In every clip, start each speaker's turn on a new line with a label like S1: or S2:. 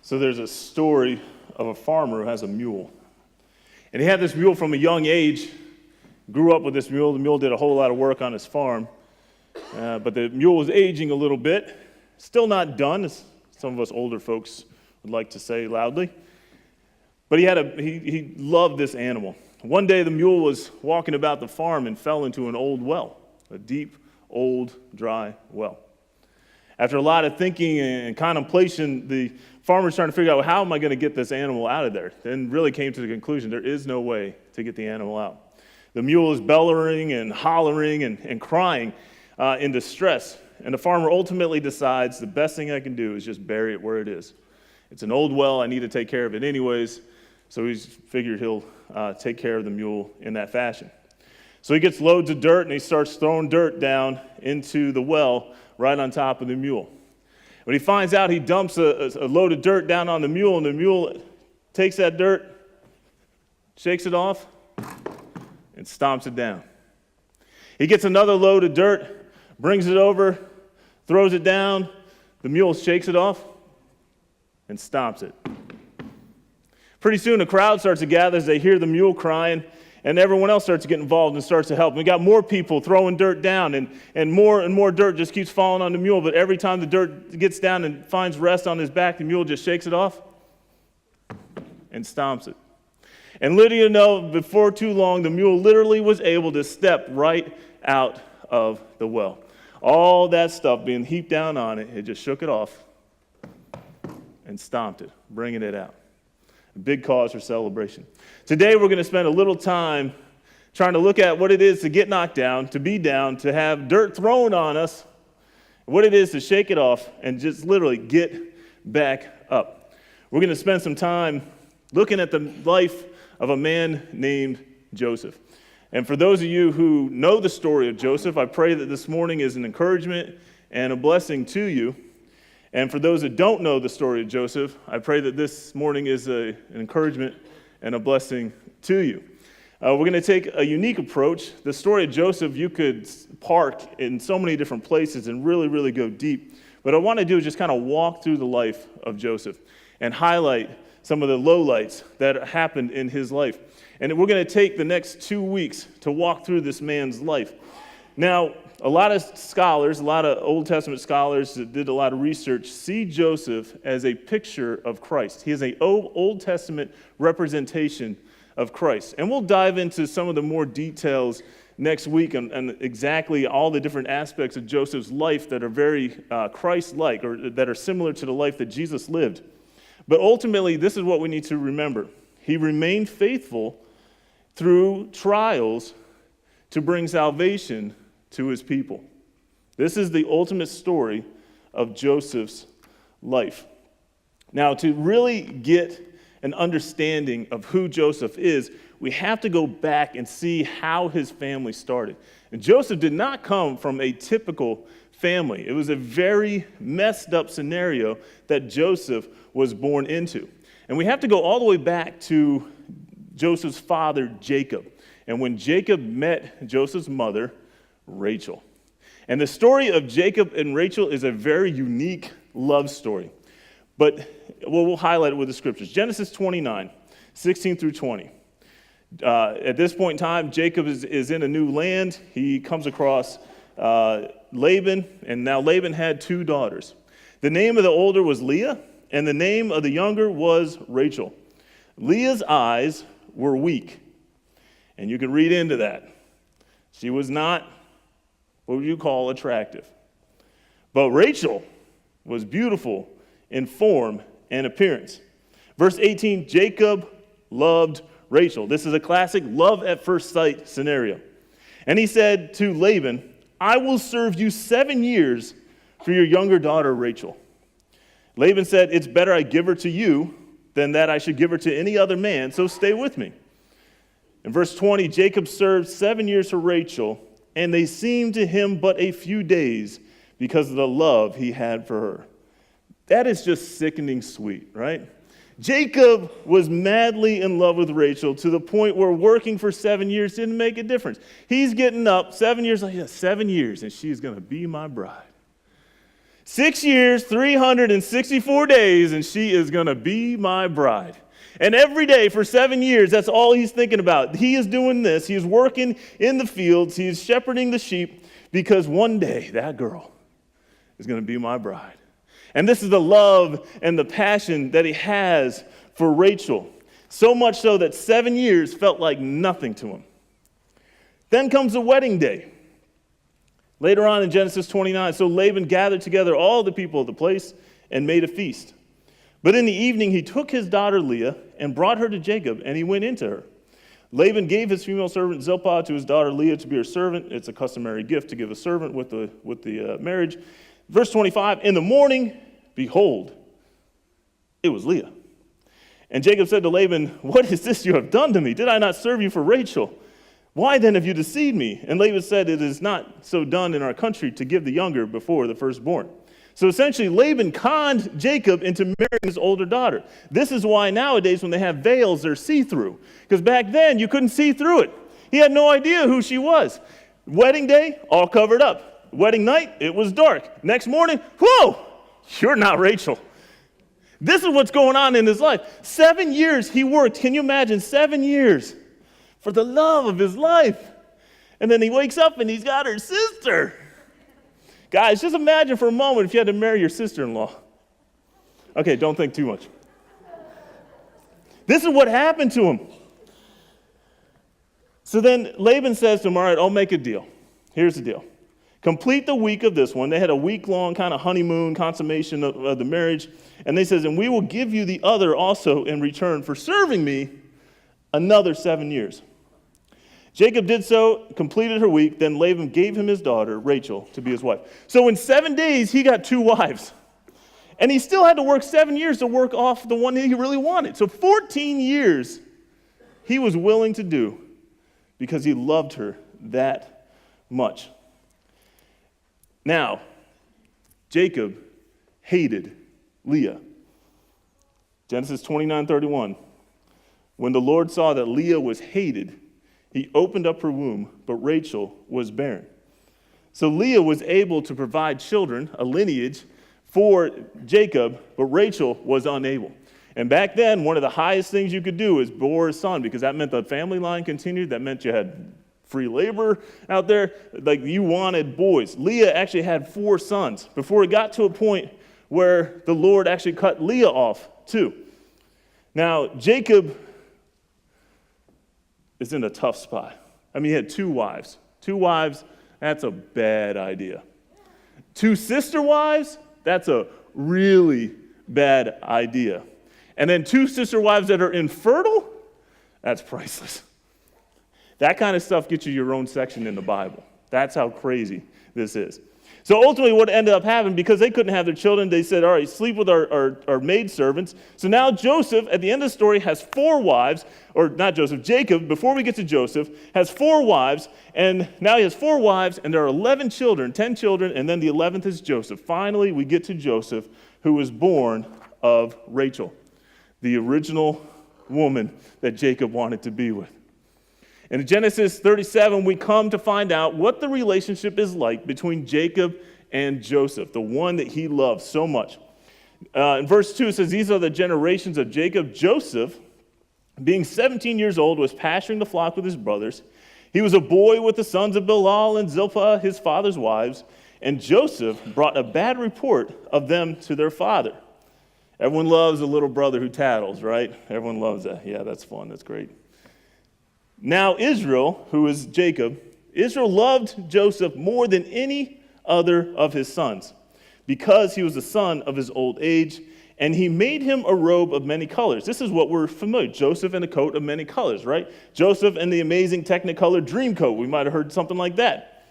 S1: So there's a story of a farmer who has a mule. And he had this mule from a young age, grew up with this mule. The mule did a whole lot of work on his farm. But the mule was aging a little bit. Still not done, as some of us older folks would like to say loudly. But he loved this animal. One day the mule was walking about the farm and fell into an old well, a deep, old, dry well. After a lot of thinking and contemplation, the farmer's trying to figure out, well, how am I going to get this animal out of there? And really came to the conclusion there is no way to get the animal out. The mule is bellowing and hollering and crying in distress. And the farmer ultimately decides the best thing I can do is just bury it where it is. It's an old well. I need to take care of it anyways. So he's figured he'll take care of the mule in that fashion. So he gets loads of dirt and he starts throwing dirt down into the well right on top of the mule. When he finds out, he dumps a load of dirt down on the mule, and the mule takes that dirt, shakes it off, and stomps it down. He gets another load of dirt, brings it over, throws it down, the mule shakes it off, and stomps it. Pretty soon a crowd starts to gather as they hear the mule crying, and everyone else starts to get involved and starts to help. And we got more people throwing dirt down, and more dirt just keeps falling on the mule. But every time the dirt gets down and finds rest on his back, the mule just shakes it off and stomps it. And little you know, before too long, the mule literally was able to step right out of the well. All that stuff being heaped down on it, it just shook it off and stomped it, bringing it out. A big cause for celebration. Today we're going to spend a little time trying to look at what it is to get knocked down, to be down, to have dirt thrown on us, what it is to shake it off and just literally get back up. We're going to spend some time looking at the life of a man named Joseph. And for those of you who know the story of Joseph, I pray that this morning is an encouragement and a blessing to you. And for those that don't know the story of Joseph, I pray that this morning is an encouragement and a blessing to you. We're going to take a unique approach. The story of Joseph, you could park in so many different places and really, really go deep. What I want to do is just kind of walk through the life of Joseph and highlight some of the lowlights that happened in his life. And we're going to take the next 2 weeks to walk through this man's life. Now, a lot of scholars, a lot of Old Testament scholars that did a lot of research, see Joseph as a picture of Christ. He is an Old Testament representation of Christ. And we'll dive into some of the more details next week and exactly all the different aspects of Joseph's life that are very Christ-like or that are similar to the life that Jesus lived. But ultimately, this is what we need to remember. He remained faithful through trials to bring salvation to his people. This is the ultimate story of Joseph's life. Now, to really get an understanding of who Joseph is, we have to go back and see how his family started. And Joseph did not come from a typical family. It was a very messed up scenario that Joseph was born into. And we have to go all the way back to Joseph's father, Jacob. And when Jacob met Joseph's mother, Rachel. And the story of Jacob and Rachel is a very unique love story. But we'll highlight it with the scriptures. Genesis 29, 16 through 20. At this point in time, Jacob is in a new land. He comes across Laban, and now Laban had 2 daughters. The name of the older was Leah, and the name of the younger was Rachel. Leah's eyes were weak, and you can read into that. She was not what would you call attractive. But Rachel was beautiful in form and appearance. Verse 18, Jacob loved Rachel. This is a classic love at first sight scenario. And he said to Laban, I will serve you 7 years for your younger daughter Rachel. Laban said, it's better I give her to you than that I should give her to any other man, so stay with me. In verse 20, Jacob served 7 years for Rachel, and they seemed to him but a few days because of the love he had for her. That is just sickening sweet, right? Jacob was madly in love with Rachel to the point where working for 7 years didn't make a difference. He's getting up 7 years, like, yeah, 7 years, and she's going to be my bride. 6 years, 364 days, and she is going to be my bride. And every day for 7 years, that's all he's thinking about. He is doing this. He is working in the fields. He is shepherding the sheep because one day that girl is going to be my bride. And this is the love and the passion that he has for Rachel. So much so that 7 years felt like nothing to him. Then comes the wedding day. Later on in Genesis 29, so Laban gathered together all the people of the place and made a feast. But in the evening he took his daughter Leah and brought her to Jacob, and he went into her. Laban gave his female servant Zilpah to his daughter Leah to be her servant. It's a customary gift to give a servant with the marriage. Verse 25, in the morning, behold, it was Leah. And Jacob said to Laban, what is this you have done to me? Did I not serve you for Rachel? Why then have you deceived me? And Laban said, it is not so done in our country to give the younger before the firstborn. So essentially, Laban conned Jacob into marrying his older daughter. This is why nowadays when they have veils, they're see-through. Because back then, you couldn't see through it. He had no idea who she was. Wedding day, all covered up. Wedding night, it was dark. Next morning, whoa, you're not Rachel. This is what's going on in his life. 7 years he worked. Can you imagine 7 years for the love of his life? And then he wakes up and he's got her sister. Guys, just imagine for a moment if you had to marry your sister-in-law. Okay, don't think too much. This is what happened to him. So then Laban says to him, all right, I'll make a deal. Here's the deal. Complete the week of this one. They had a week-long kind of honeymoon consummation of the marriage. And they says, and we will give you the other also in return for serving me another 7 years. Jacob did so, completed her week, then Laban gave him his daughter, Rachel, to be his wife. So in 7 days, he got 2 wives. And he still had to work 7 years to work off the one that he really wanted. So 14 years he was willing to do because he loved her that much. Now, Jacob hated Leah. Genesis 29:31. When the Lord saw that Leah was hated, he opened up her womb, but Rachel was barren. So Leah was able to provide children, a lineage, for Jacob, but Rachel was unable. And back then, one of the highest things you could do is bore a son, because that meant the family line continued. That meant you had free labor out there. Like, you wanted boys. Leah actually had 4 sons before it got to a point where the Lord actually cut Leah off too. Now, Jacob is in a tough spot. I mean, he had 2 wives. 2 wives, that's a bad idea. 2 sister wives, that's a really bad idea. And then 2 sister wives that are infertile, that's priceless. That kind of stuff gets you your own section in the Bible. That's how crazy this is. So ultimately what ended up happening, because they couldn't have their children, they said, all right, sleep with our maidservants. So now Joseph, at the end of the story, has 4 wives, or not Joseph, Jacob, before we get to Joseph, has 4 wives, and now he has 4 wives, and there are 11 children, 10 children, and then the 11th is Joseph. Finally, we get to Joseph, who was born of Rachel, the original woman that Jacob wanted to be with. And in Genesis 37, we come to find out what the relationship is like between Jacob and Joseph, the one that he loved so much. In verse 2, it says, these are the generations of Jacob. Joseph, being 17 years old, was pasturing the flock with his brothers. He was a boy with the sons of Bilhah and Zilpah, his father's wives. And Joseph brought a bad report of them to their father. Everyone loves a little brother who tattles, right? Everyone loves that. Yeah, that's fun. That's great. Now Israel, who is Jacob, Israel loved Joseph more than any other of his sons, because he was the son of his old age, and he made him a robe of many colors. This is what we're familiar with, Joseph in a coat of many colors, right? Joseph in the amazing Technicolor dream coat. We might have heard something like that.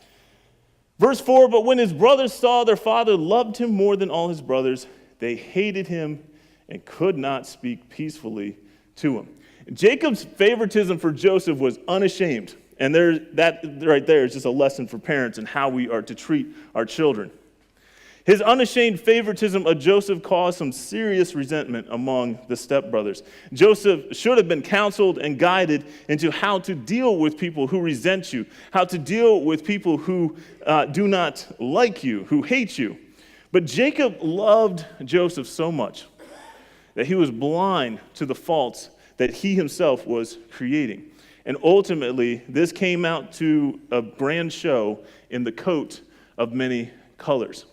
S1: Verse 4, but when his brothers saw their father loved him more than all his brothers, they hated him and could not speak peacefully to him. Jacob's favoritism for Joseph was unashamed. And that right there is just a lesson for parents and how we are to treat our children. His unashamed favoritism of Joseph caused some serious resentment among the stepbrothers. Joseph should have been counseled and guided into how to deal with people who resent you, how to deal with people who do not like you, who hate you. But Jacob loved Joseph so much that he was blind to the faults that he himself was creating. And ultimately, this came out to a grand show in the coat of many colors.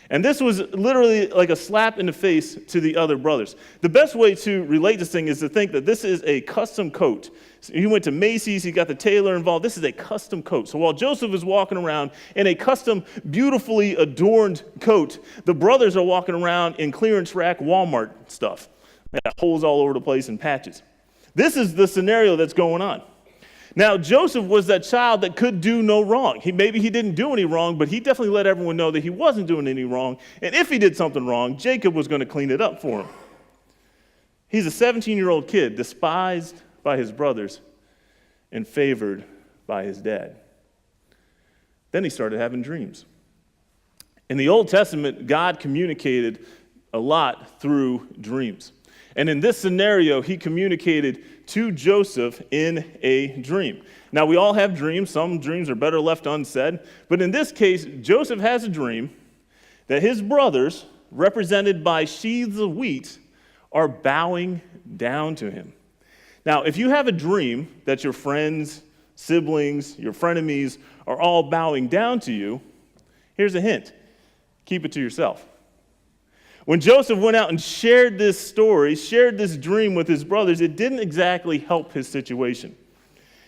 S1: And this was literally like a slap in the face to the other brothers. The best way to relate this thing is to think that this is a custom coat. So he went to Macy's, he got the tailor involved. This is a custom coat. So while Joseph is walking around in a custom, beautifully adorned coat, the brothers are walking around in clearance rack Walmart stuff. They got holes all over the place and patches. This is the scenario that's going on. Now, Joseph was that child that could do no wrong. Maybe he didn't do any wrong, but he definitely let everyone know that he wasn't doing any wrong. And if he did something wrong, Jacob was going to clean it up for him. He's a 17-year-old kid, despised by his brothers and favored by his dad. Then he started having dreams. In the Old Testament, God communicated a lot through dreams. And in this scenario, he communicated to Joseph in a dream. Now, we all have dreams. Some dreams are better left unsaid. But in this case, Joseph has a dream that his brothers, represented by sheaves of wheat, are bowing down to him. Now, if you have a dream that your friends, siblings, your frenemies are all bowing down to you, here's a hint. Keep it to yourself. When Joseph went out and shared this story, shared this dream with his brothers, it didn't exactly help his situation.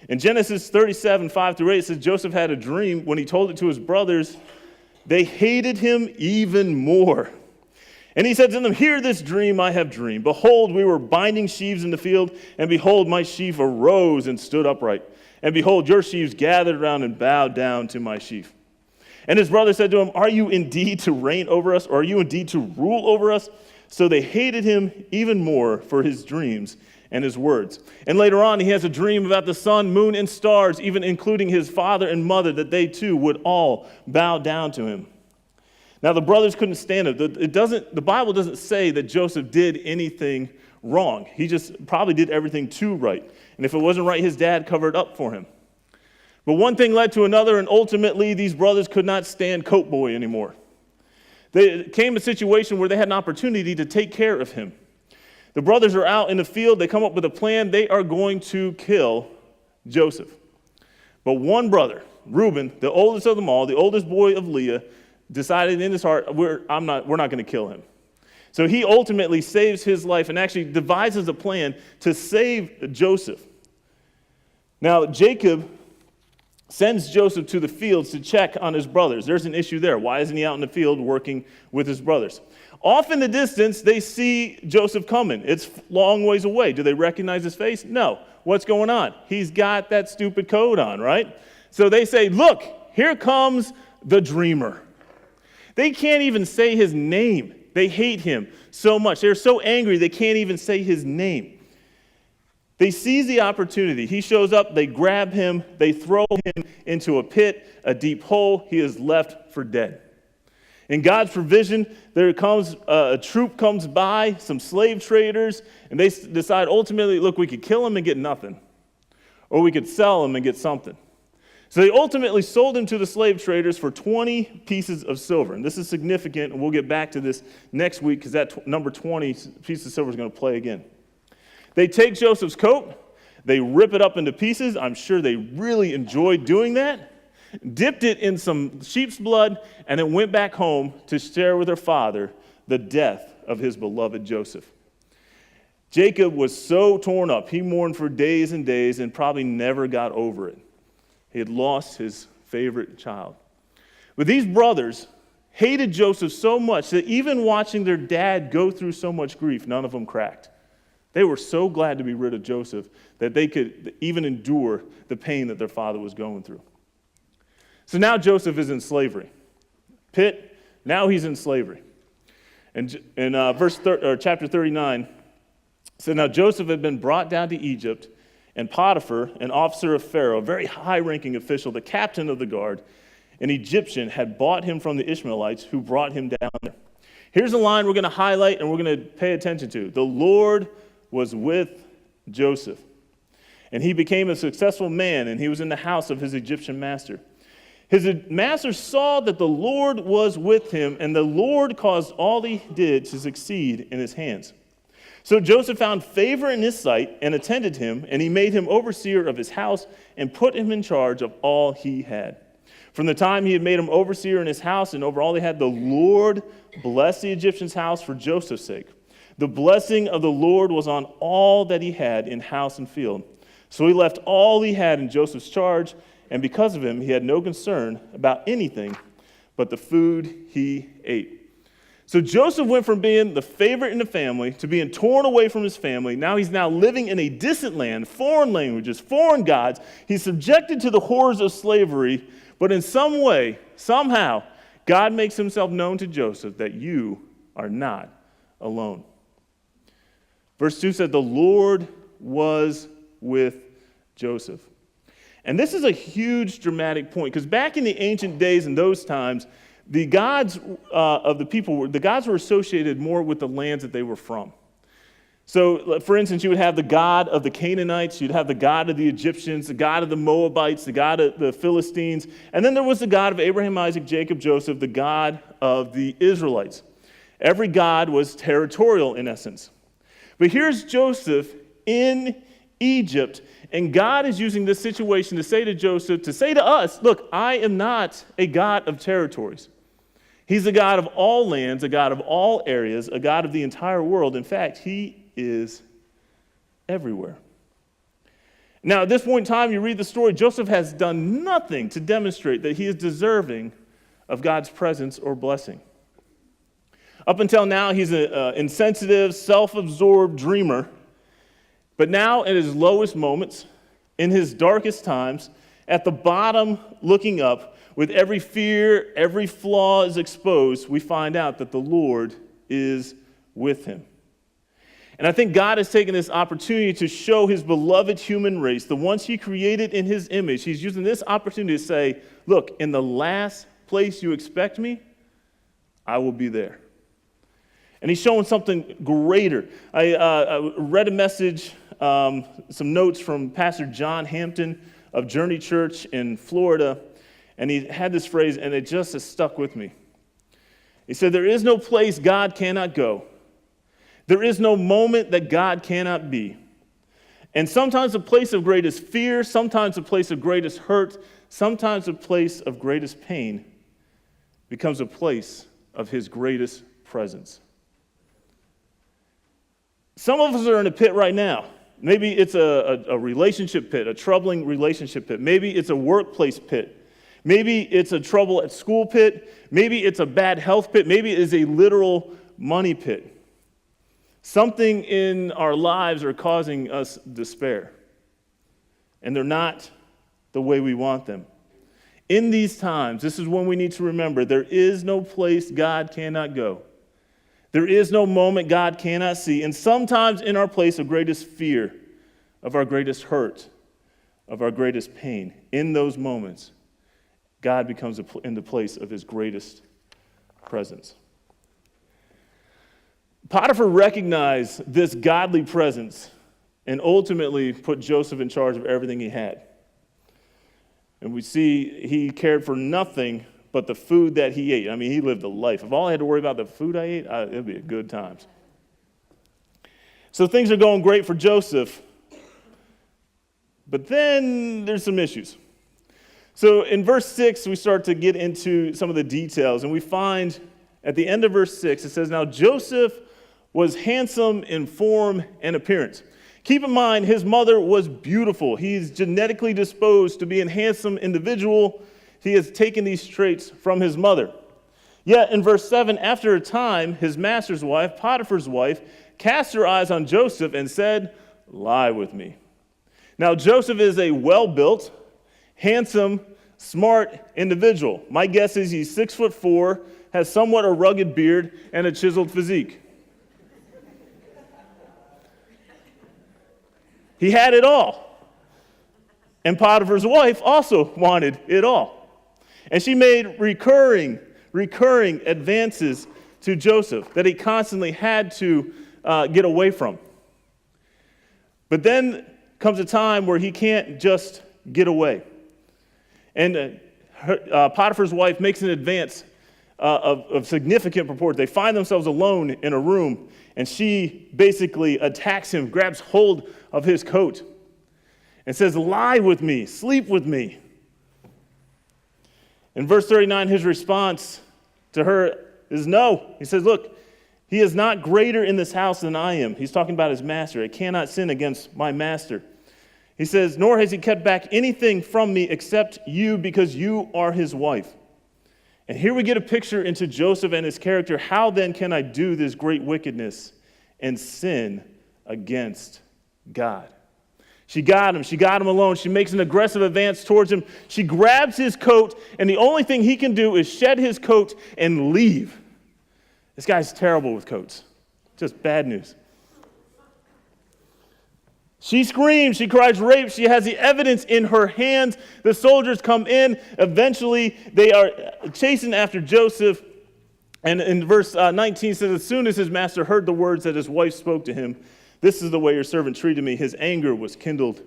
S1: In Genesis 37, 5-8, it says Joseph had a dream. When he told it to his brothers, they hated him even more. And he said to them, "Hear this dream I have dreamed. Behold, we were binding sheaves in the field, and behold, my sheaf arose and stood upright. And behold, your sheaves gathered around and bowed down to my sheaf." And his brother said to him, "Are you indeed to reign over us, or are you indeed to rule over us?" So they hated him even more for his dreams and his words. And later on, he has a dream about the sun, moon, and stars, even including his father and mother, that they too would all bow down to him. Now, the brothers couldn't stand it. The Bible doesn't say that Joseph did anything wrong. He just probably did everything too right. And if it wasn't right, his dad covered up for him. But one thing led to another, and ultimately these brothers could not stand Coat Boy anymore. There came a situation where they had an opportunity to take care of him. The brothers are out in the field. They come up with a plan. They are going to kill Joseph. But one brother, Reuben, the oldest of them all, the oldest boy of Leah, decided in his heart, we're not going to kill him. So he ultimately saves his life and actually devises a plan to save Joseph. Now, Jacob sends Joseph to the fields to check on his brothers. There's an issue there. Why isn't he out in the field working with his brothers? Off in the distance, they see Joseph coming. It's long ways away. Do they recognize his face? No. What's going on? He's got that stupid coat on, right? So they say, "Look, here comes the dreamer." They can't even say his name. They hate him so much. They're so angry they can't even say his name. They seize the opportunity. He shows up, they grab him, they throw him into a pit, a deep hole. He is left for dead. In God's provision, there comes a troop comes by, some slave traders, and they decide ultimately, look, we could kill him and get nothing, or we could sell him and get something. So they ultimately sold him to the slave traders for 20 pieces of silver. And this is significant, and we'll get back to this next week because that number 20 piece of silver is going to play again. They take Joseph's coat, they rip it up into pieces. I'm sure they really enjoyed doing that. Dipped it in some sheep's blood, and then went back home to share with their father the death of his beloved Joseph. Jacob was so torn up, he mourned for days and days and probably never got over it. He had lost his favorite child. But these brothers hated Joseph so much that even watching their dad go through so much grief, none of them cracked. They were so glad to be rid of Joseph that they could even endure the pain that their father was going through. So now Joseph is in slavery. Pit, now he's in slavery. And in chapter 39, it said, "Now Joseph had been brought down to Egypt, and Potiphar, an officer of Pharaoh, a very high-ranking official, the captain of the guard, an Egyptian, had bought him from the Ishmaelites who brought him down there." Here's a line we're going to highlight and we're going to pay attention to. "The Lord was with Joseph, and he became a successful man, and he was in the house of his Egyptian master. His master saw that the Lord was with him, and the Lord caused all he did to succeed in his hands. So Joseph found favor in his sight and attended him, and he made him overseer of his house and put him in charge of all he had. From the time he had made him overseer in his house and over all he had, the Lord blessed the Egyptian's house for Joseph's sake. The blessing of the Lord was on all that he had in house and field. So he left all he had in Joseph's charge, and because of him, he had no concern about anything but the food he ate. So Joseph went from being the favorite in the family to being torn away from his family. Now he's living in a distant land, foreign languages, foreign gods. He's subjected to the horrors of slavery, but in some way, somehow, God makes himself known to Joseph that you are not alone. Verse 2 said, the Lord was with Joseph. And this is a huge dramatic point, because back in the ancient days, in those times, the gods of the people, the gods were associated more with the lands that they were from. So, for instance, you would have the god of the Canaanites, you'd have the god of the Egyptians, the god of the Moabites, the god of the Philistines, and then there was the god of Abraham, Isaac, Jacob, Joseph, the god of the Israelites. Every god was territorial in essence. But here's Joseph in Egypt, and God is using this situation to say to Joseph, to say to us, look, I am not a God of territories. He's a God of all lands, a God of all areas, a God of the entire world. In fact, he is everywhere. Now, at this point in time, you read the story, Joseph has done nothing to demonstrate that he is deserving of God's presence or blessing. Up until now, he's an insensitive, self-absorbed dreamer. But now, at his lowest moments, in his darkest times, at the bottom looking up, with every fear, every flaw is exposed, we find out that the Lord is with him. And I think God has taken this opportunity to show his beloved human race, the ones he created in his image. He's using this opportunity to say, look, in the last place you expect me, I will be there. And he's showing something greater. I read a message, some notes from Pastor John Hampton of Journey Church in Florida, and he had this phrase, and it just has stuck with me. He said, there is no place God cannot go. There is no moment that God cannot be. And sometimes a place of greatest fear, sometimes a place of greatest hurt, sometimes a place of greatest pain becomes a place of his greatest presence. Some of us are in a pit right now. Maybe it's a relationship pit, a troubling relationship pit. Maybe it's a workplace pit. Maybe it's a trouble at school pit. Maybe it's a bad health pit. Maybe it is a literal money pit. Something in our lives are causing us despair. And they're not the way we want them. In these times, this is when we need to remember, there is no place God cannot go. There is no moment God cannot see. And sometimes in our place of greatest fear, of our greatest hurt, of our greatest pain, in those moments, God becomes in the place of his greatest presence. Potiphar recognized this godly presence and ultimately put Joseph in charge of everything he had. And we see he cared for nothing but the food that he ate. I mean, he lived a life. If all I had to worry about the food I ate, it'd be a good times. So things are going great for Joseph. But then there's some issues. So in verse 6, we start to get into some of the details. And we find at the end of verse 6, it says, now Joseph was handsome in form and appearance. Keep in mind, his mother was beautiful. He's genetically disposed to be a handsome individual. He has taken these traits from his mother. Yet in verse 7, after a time, his master's wife, Potiphar's wife, cast her eyes on Joseph and said, lie with me. Now Joseph is a well-built, handsome, smart individual. My guess is he's 6'4", has somewhat a rugged beard, and a chiseled physique. He had it all. And Potiphar's wife also wanted it all. And she made recurring advances to Joseph that he constantly had to get away from. But then comes a time where he can't just get away. And Potiphar's wife makes an advance of significant purport. They find themselves alone in a room, and she basically attacks him, grabs hold of his coat, and says, "Lie with me, sleep with me." In verse 39, his response to her is no. He says, "Look, he is not greater in this house than I am." He's talking about his master. "I cannot sin against my master." He says, "Nor has he kept back anything from me except you, because you are his wife." And here we get a picture into Joseph and his character. How then can I do this great wickedness and sin against God? She got him alone. She makes an aggressive advance towards him. She grabs his coat, and the only thing he can do is shed his coat and leave. This guy's terrible with coats. Just bad news. She screams, she cries rape, she has the evidence in her hands. The soldiers come in. Eventually, they are chasing after Joseph. And in verse 19 says, as soon as his master heard the words that his wife spoke to him, "This is the way your servant treated me," his anger was kindled.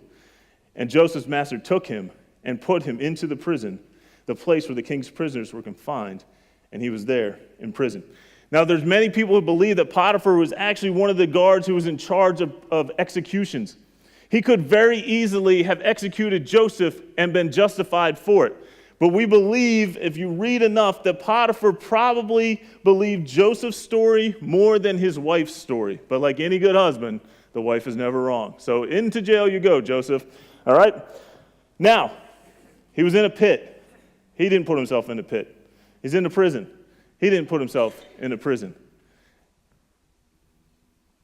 S1: And Joseph's master took him and put him into the prison, the place where the king's prisoners were confined, and he was there in prison. Now, there's many people who believe that Potiphar was actually one of the guards who was in charge of executions. He could very easily have executed Joseph and been justified for it. But we believe, if you read enough, that Potiphar probably believed Joseph's story more than his wife's story. But like any good husband, the wife is never wrong. So into jail you go, Joseph. All right? Now, he was in a pit. He didn't put himself in a pit. He's in a prison. He didn't put himself in a prison.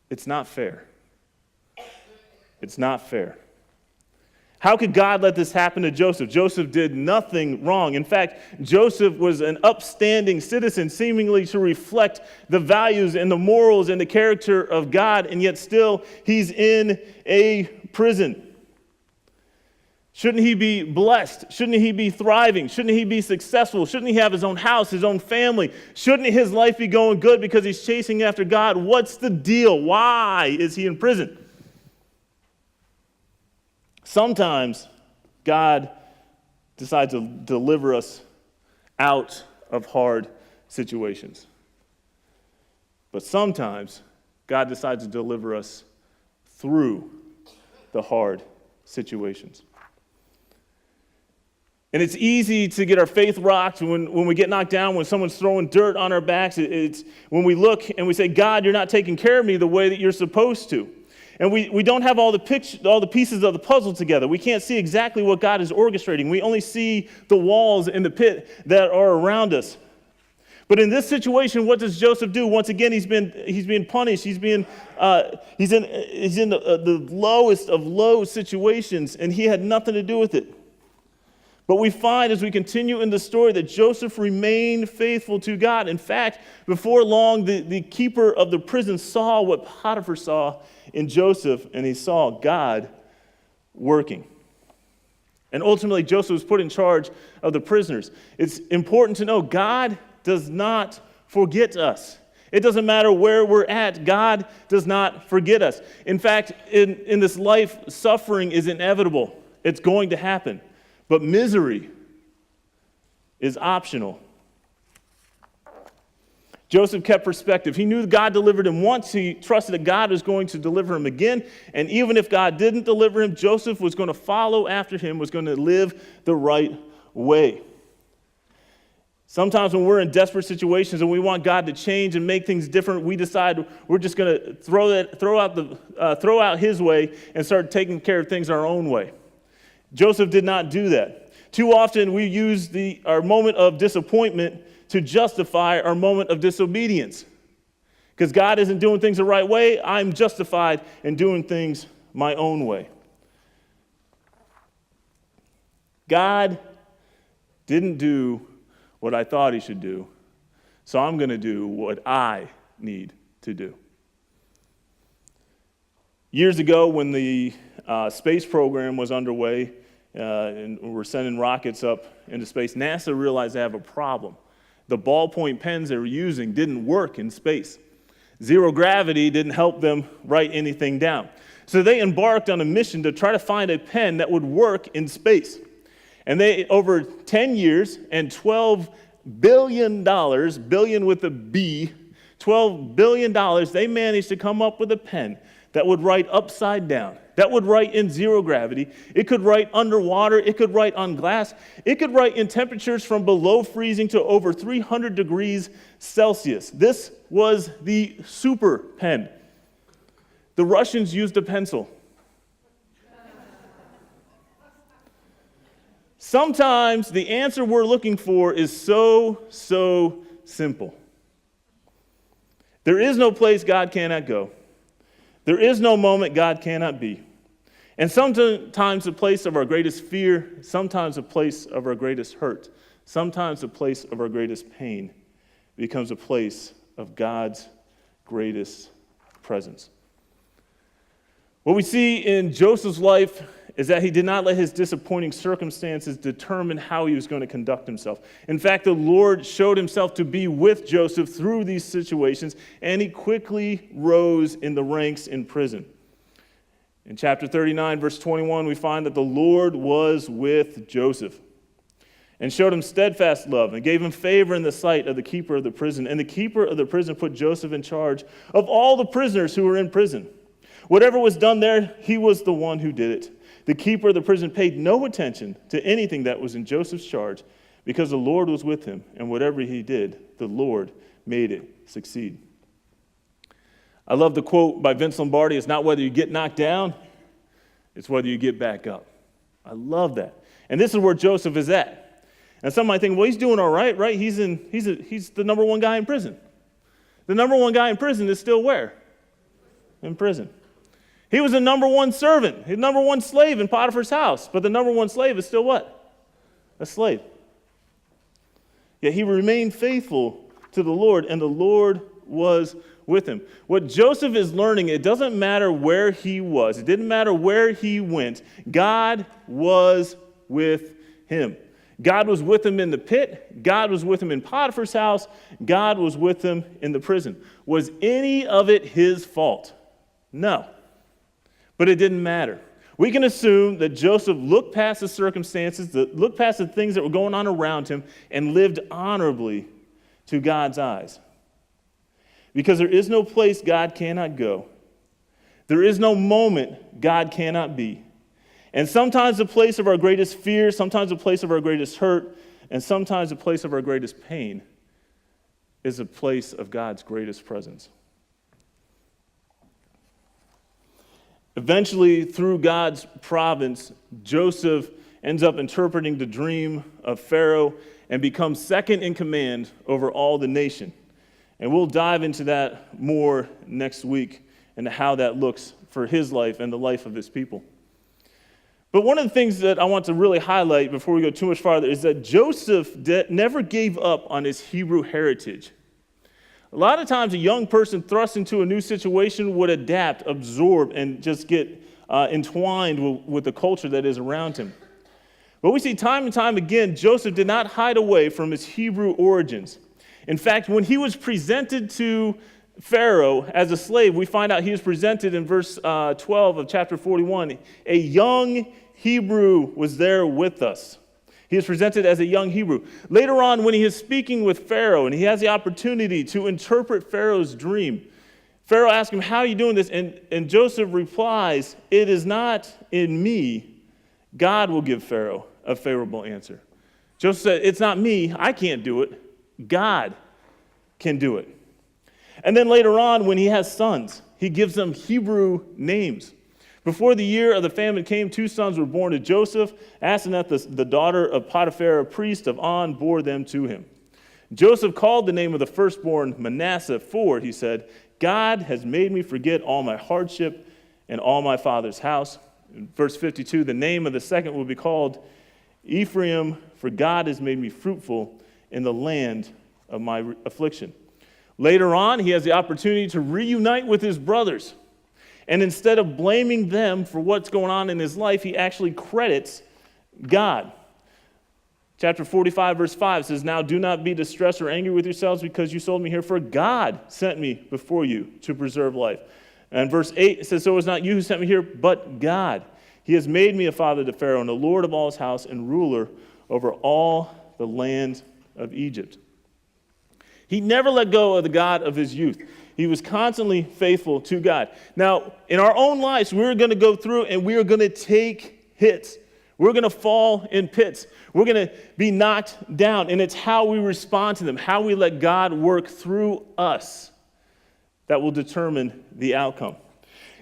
S1: It's not fair. It's not fair. How could God let this happen to Joseph? Joseph did nothing wrong. In fact, Joseph was an upstanding citizen, seemingly to reflect the values and the morals and the character of God, and yet still he's in a prison. Shouldn't he be blessed? Shouldn't he be thriving? Shouldn't he be successful? Shouldn't he have his own house, his own family? Shouldn't his life be going good because he's chasing after God? What's the deal? Why is he in prison? Sometimes God decides to deliver us out of hard situations. But sometimes God decides to deliver us through the hard situations. And it's easy to get our faith rocked when we get knocked down, when someone's throwing dirt on our backs. It's when we look and we say, "God, you're not taking care of me the way that you're supposed to." And we don't have all the pieces of the puzzle together. We can't see exactly what God is orchestrating. We only see the walls in the pit that are around us. But in this situation, what does Joseph do? Once again, he's being punished. He's in the lowest of low situations, and he had nothing to do with it. But we find as we continue in the story that Joseph remained faithful to God. In fact, before long, the keeper of the prison saw what Potiphar saw in Joseph, and he saw God working. And ultimately, Joseph was put in charge of the prisoners. It's important to know God does not forget us. It doesn't matter where we're at. God does not forget us. In fact, in this life, suffering is inevitable. It's going to happen. But misery is optional. Joseph kept perspective. He knew God delivered him once. He trusted that God was going to deliver him again. And even if God didn't deliver him, Joseph was going to follow after him, was going to live the right way. Sometimes when we're in desperate situations and we want God to change and make things different, we decide we're just going to throw out his way and start taking care of things our own way. Joseph did not do that. Too often we use our moment of disappointment to justify our moment of disobedience. Because God isn't doing things the right way, I'm justified in doing things my own way. God didn't do what I thought he should do, so I'm going to do what I need to do. Years ago, when the space program was underway, and we're sending rockets up into space, NASA realized they have a problem. The ballpoint pens they were using didn't work in space. Zero gravity didn't help them write anything down. So they embarked on a mission to try to find a pen that would work in space. And they, over 10 years and $12 billion, billion with a B, $12 billion, they managed to come up with a pen that would write upside down, that would write in zero gravity. It could write underwater. It could write on glass. It could write in temperatures from below freezing to over 300 degrees Celsius. This was the super pen. The Russians used a pencil. Sometimes the answer we're looking for is so simple. There is no place God cannot go. There is no moment God cannot be. And sometimes the place of our greatest fear, sometimes the place of our greatest hurt, sometimes the place of our greatest pain becomes a place of God's greatest presence. What we see in Joseph's life is that he did not let his disappointing circumstances determine how he was going to conduct himself. In fact, the Lord showed himself to be with Joseph through these situations, and he quickly rose in the ranks in prison. In chapter 39, verse 21, we find that the Lord was with Joseph and showed him steadfast love and gave him favor in the sight of the keeper of the prison. And the keeper of the prison put Joseph in charge of all the prisoners who were in prison. Whatever was done there, he was the one who did it. The keeper of the prison paid no attention to anything that was in Joseph's charge because the Lord was with him, and whatever he did, the Lord made it succeed. I love the quote by Vince Lombardi, it's not whether you get knocked down, it's whether you get back up. I love that. And this is where Joseph is at. And some might think, well, he's doing all right, right? He's the number one guy in prison. The number one guy in prison is still where? In prison. He was the number one servant, the number one slave in Potiphar's house. But the number one slave is still what? A slave. Yet he remained faithful to the Lord, and the Lord was with him. What Joseph is learning, it doesn't matter where he was. It didn't matter where he went. God was with him. God was with him in the pit. God was with him in Potiphar's house. God was with him in the prison. Was any of it his fault? No. But it didn't matter. We can assume that Joseph looked past the circumstances, looked past the things that were going on around him, and lived honorably to God's eyes. Because there is no place God cannot go. There is no moment God cannot be. And sometimes the place of our greatest fear, sometimes the place of our greatest hurt, and sometimes the place of our greatest pain is a place of God's greatest presence. Eventually, through God's providence, Joseph ends up interpreting the dream of Pharaoh and becomes second in command over all the nation. And we'll dive into that more next week and how that looks for his life and the life of his people. But one of the things that I want to really highlight before we go too much farther is that Joseph never gave up on his Hebrew heritage. A lot of times a young person thrust into a new situation would adapt, absorb, and just get entwined with the culture that is around him. But we see time and time again, Joseph did not hide away from his Hebrew origins. In fact, when he was presented to Pharaoh as a slave, we find out he was presented in verse 12 of chapter 41. A young Hebrew was there with us. He is presented as a young Hebrew. Later on, when he is speaking with Pharaoh and he has the opportunity to interpret Pharaoh's dream, Pharaoh asks him, how are you doing this? And Joseph replies, it is not in me. God will give Pharaoh a favorable answer. Joseph said, it's not me. I can't do it. God can do it. And then later on, when he has sons, he gives them Hebrew names. Before the year of the famine came, 2 sons were born to Joseph. Asenath, the daughter of Potiphar, a priest of On, bore them to him. Joseph called the name of the firstborn Manasseh, for, he said, God has made me forget all my hardship and all my father's house. In verse 52, the name of the second will be called Ephraim, for God has made me fruitful in the land of my affliction. Later on, he has the opportunity to reunite with his brothers. And instead of blaming them for what's going on in his life, he actually credits God. Chapter 45, verse 5 says, now do not be distressed or angry with yourselves because you sold me here, for God sent me before you to preserve life. And verse 8 says, so it was not you who sent me here, but God. He has made me a father to Pharaoh and a lord of all his house and ruler over all the land of Egypt. He never let go of the God of his youth. He was constantly faithful to God. Now, in our own lives, we're going to go through and we are going to take hits. We're going to fall in pits. We're going to be knocked down. And it's how we respond to them, how we let God work through us that will determine the outcome.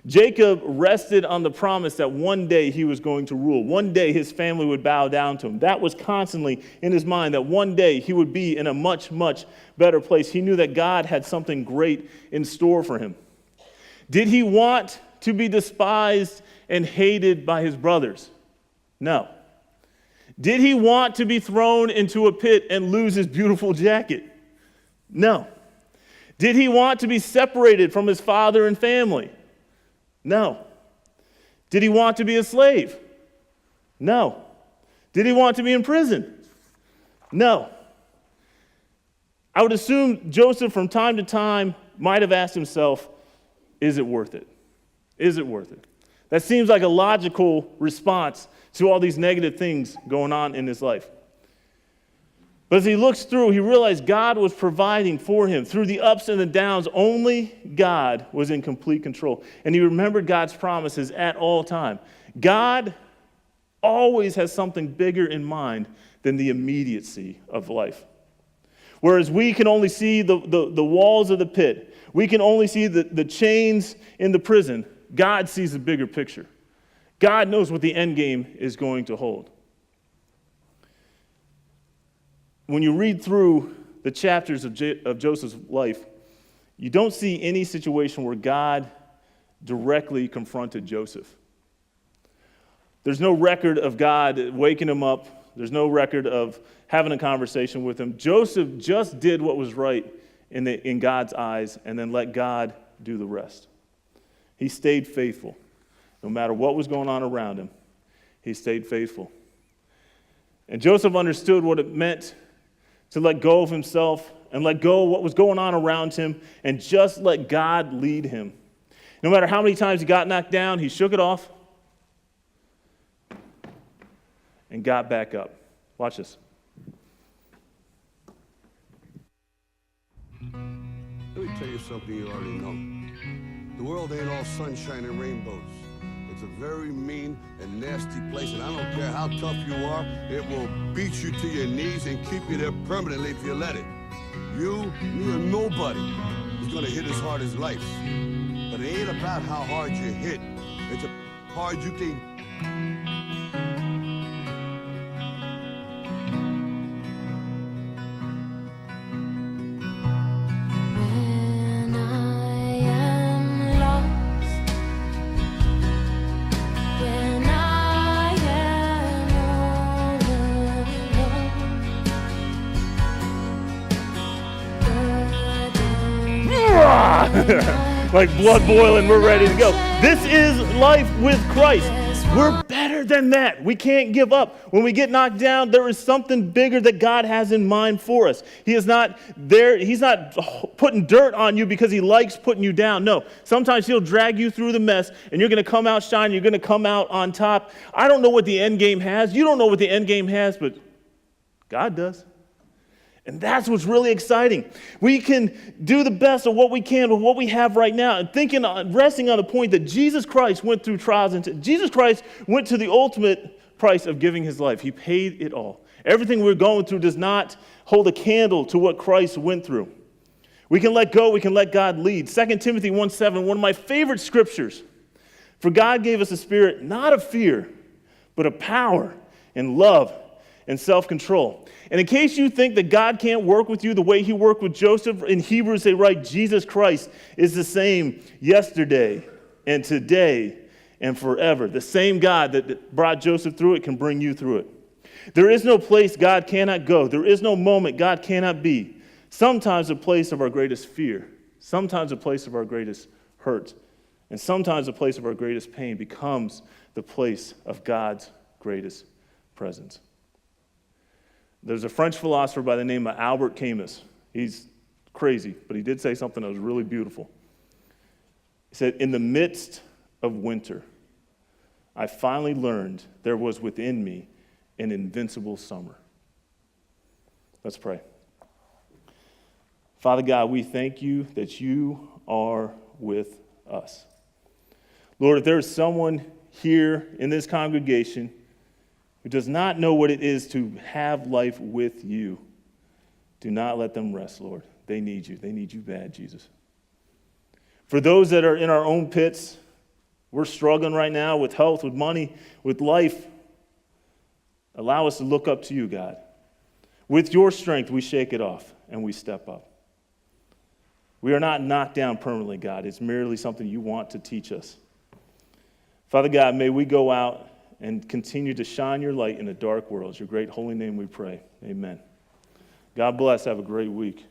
S1: Jacob rested on the promise that one day he was going to rule. One day his family would bow down to him. That was constantly in his mind, that one day he would be in a much, much better place. He knew that God had something great in store for him. Did he want to be despised and hated by his brothers? No. Did he want to be thrown into a pit and lose his beautiful jacket? No. Did he want to be separated from his father and family? No. Did he want to be a slave? No. Did he want to be in prison? No. I would assume Joseph from time to time might have asked himself, is it worth it? Is it worth it? That seems like a logical response to all these negative things going on in his life. But as he looks through, he realized God was providing for him. Through the ups and the downs, only God was in complete control. And he remembered God's promises at all time. God always has something bigger in mind than the immediacy of life. Whereas we can only see the walls of the pit, we can only see the chains in the prison, God sees the bigger picture. God knows what the end game is going to hold. When you read through the chapters of Joseph's life, you don't see any situation where God directly confronted Joseph. There's no record of God waking him up. There's no record of having a conversation with him. Joseph just did what was right in God's eyes and then let God do the rest. He stayed faithful. No matter what was going on around him, he stayed faithful. And Joseph understood what it meant to let go of himself and let go of what was going on around him and just let God lead him. No matter how many times he got knocked down, he shook it off and got back up. Watch this.
S2: Let me tell you something you already know. The world ain't all sunshine and rainbows. It's a very mean and nasty place, and I don't care how tough you are, it will beat you to your knees and keep you there permanently if you let it. You, me, or nobody is gonna hit as hard as life. But it ain't about how hard you hit. It's how hard you can.
S1: Like blood boiling, we're ready to go. This is life with Christ. We're better than that. We can't give up. When we get knocked down, there is something bigger that God has in mind for us. He is not there. He's not putting dirt on you because he likes putting you down. No, sometimes he'll drag you through the mess and you're going to come out shining. You're going to come out on top. I don't know what the end game has. You don't know what the end game has, but God does. And that's what's really exciting. We can do the best of what we can with what we have right now, and resting on the point that Jesus Christ went through trials. And Jesus Christ went to the ultimate price of giving his life. He paid it all. Everything we're going through does not hold a candle to what Christ went through. We can let go. We can let God lead. 2 Timothy 1:7, one of my favorite scriptures. For God gave us a spirit not of fear, but of power and love and self-control. And in case you think that God can't work with you the way he worked with Joseph, in Hebrews they write, Jesus Christ is the same yesterday and today and forever. The same God that brought Joseph through it can bring you through it. There is no place God cannot go. There is no moment God cannot be. Sometimes a place of our greatest fear, sometimes a place of our greatest hurt, and sometimes a place of our greatest pain becomes the place of God's greatest presence. There's a French philosopher by the name of Albert Camus. He's crazy, but he did say something that was really beautiful. He said, in the midst of winter, I finally learned there was within me an invincible summer. Let's pray. Father God, we thank you that you are with us. Lord, if there is someone here in this congregation who does not know what it is to have life with you, do not let them rest, Lord. They need you. They need you bad, Jesus. For those that are in our own pits, we're struggling right now with health, with money, with life. Allow us to look up to you, God. With your strength, we shake it off and we step up. We are not knocked down permanently, God. It's merely something you want to teach us. Father God, may we go out and continue to shine your light in a dark world. It's your great holy name we pray. Amen. God bless. Have a great week.